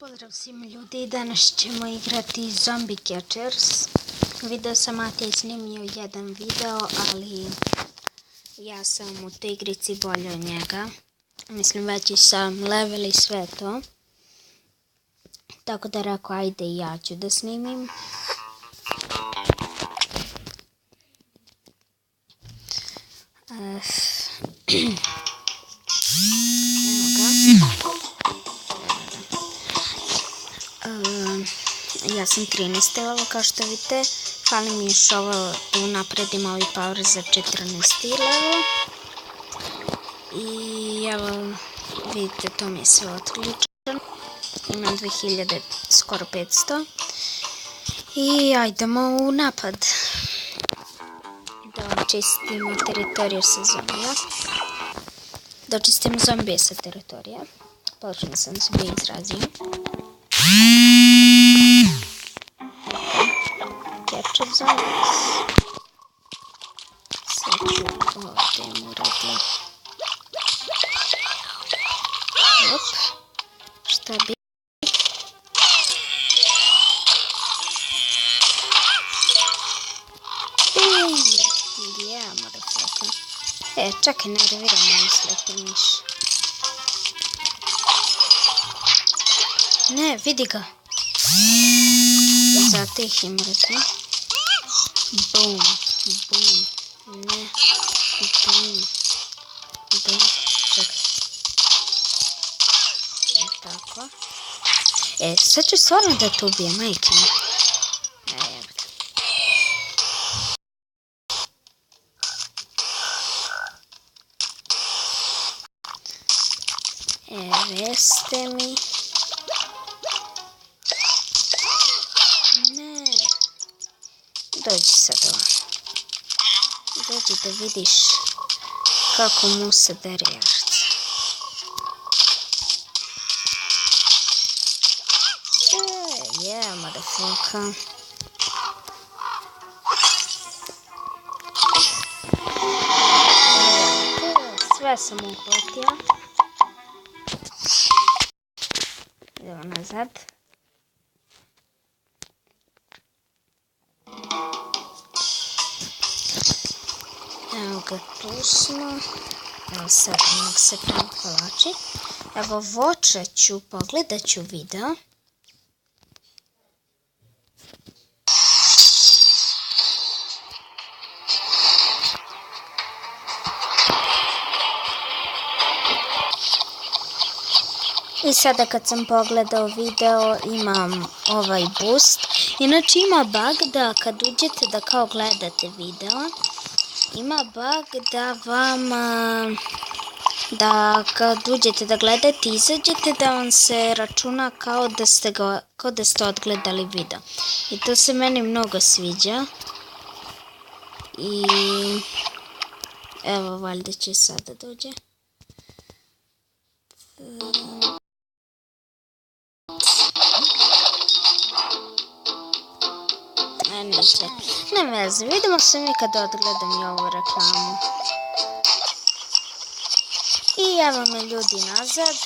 Pozdrav svim ljudi, danas ćemo igrati Zombie Catchers. Video sam Matej snimio jedan video, ali ja sam u toj igrici bolje od njega. Mislim, veći sam level i sve to. Tako da rekao, ajde i ja ću da snimim. Evo ga. Ja sam 13 level, kao što vidite. Fali mi još ovo da unapredim ovaj power za 14 level. I evo, vidite, to mi je sve odlično. Imam 2000, skoro 500. I ajdemo u napad. Da očistimo teritoriju sa zombija. Da očistimo zombije sa teritorija. Počnem sam se bio izrazio. Capture zombies. Sad ću ovdje mu radi. Op. Šta bi? Yeah, motherfucker. Čekaj, nerviram me slepi miš. Ne, vidi ga. Zatih im mrzim. Bum, bum, ne, bum, bum, čekaj. Tako. Sad ću stvarno da te ubijem, majke mi. Veste mi. Ne. Dođi sad ovo. Dođi da vidiš kako mu se dere jarce. Yeah, motherfucker. Sve sam uhvatio. Idemo nazad. Evo ga, tu smo. Evo sad nek se povlači. Evo voća ću, pogledat ću video. I sada kad sam pogledao video imam ovaj boost. Inače ima bug da kad uđete da kao gledate video, ima bug da vam, da kad uđete da gledate izađete da vam se računa kao da ste odgledali video. I to se meni mnogo sviđa. I evo, valjda će sada dođe. Ne veze, vidimo se mi kad odgledam i ovu reklamu. I evo me ljudi nazad.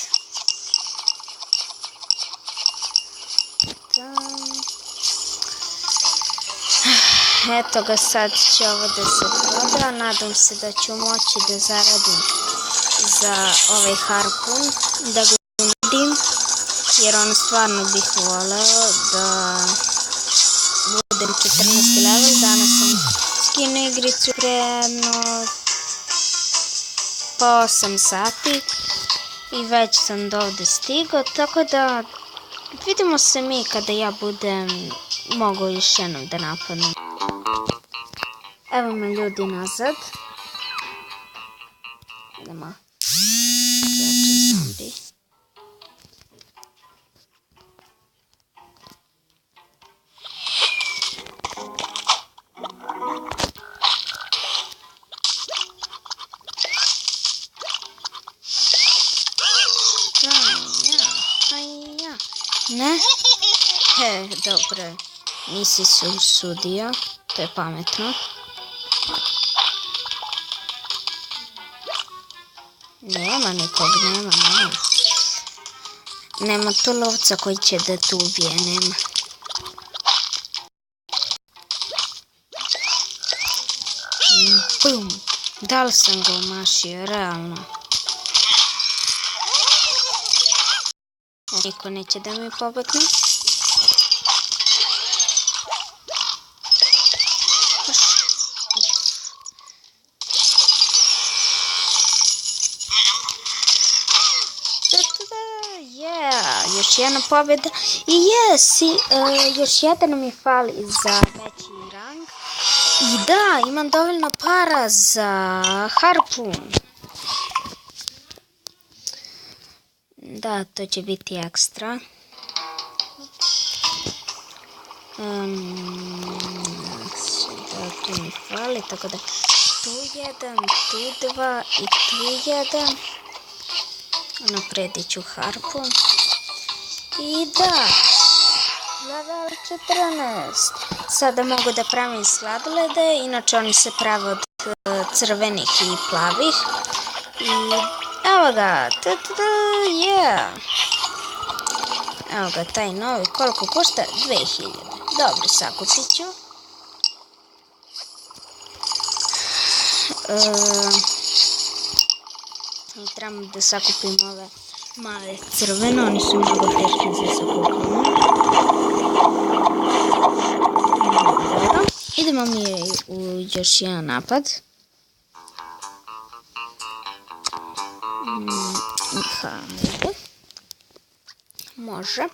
Eto ga, sad će ovo da se proda. Nadam se da ću moći da zaradim za ovaj harpun, da ga unadim, jer ono stvarno bih voleo da budem 14. level. Danas sam skinuo igricu pre po 8 sati i već sam do ovdje stigao, tako da vidimo se mi kada ja budem mogu još jednom da napadnem. Evo me ljudi nazad. Idemo. Catcher zombie. Ne? Dobro. Nisi se usudio. To je pametno. Nema nikog, nema. Nema tu lovca koji će da te ubije, nema. Bum! Da li sam ga omašio, realno? Niko neće da mi pobegne. Još jedna pobjeda i još jedan mi fali za veći rang. I da, imam dovoljno para za harpun. Da, to će biti ekstra. Da, tu mi fali, tako da tu jedan, tu dva i tu jedan. Napredit ću harpun. I da, level 14. Sada mogu da pravim sladolede, inače oni se prave od crvenih i plavih. I evo ga, evo ga taj novi, koliko košta? 2000. Dobro, sakupit ću. Trebamo da sakupim ove male crvene, oni su mnogo teški za sakupljanje. Dobro, idemo mi u još jedan napad. Hajde. Može.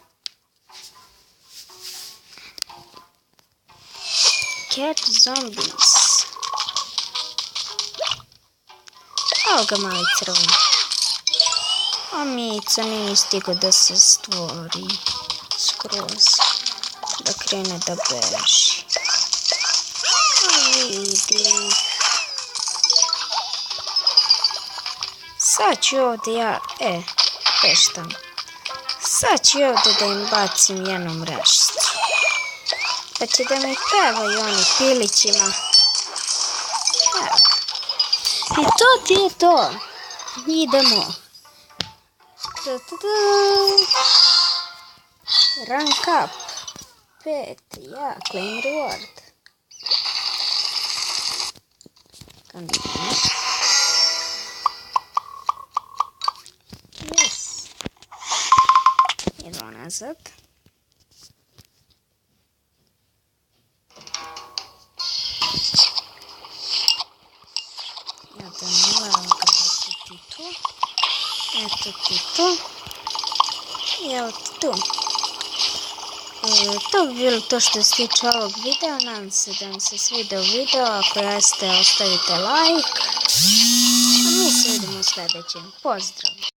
Catch zombies. Evo ga mali crven. A mica nije stigo da se stvori skroz. Da krene da beži. A vidi. Sad ću ovdje ja, peštam. Sad ću ovdje da im bacim jednu mrežicu. Pa će da mi pevaju oni pilićima. Evo. I to ti je to. Idemo. Rank up. 5. Ja, claim reward. Kandidatno. Yes. Idemo nazad. Eto ti tu. I evo ti tu. To bi bilo to što se tiče ovog videa. Nadam se da vam se svidio video. Ako jeste, ostavite like. A mi se vidimo u sljedećem. Pozdrav!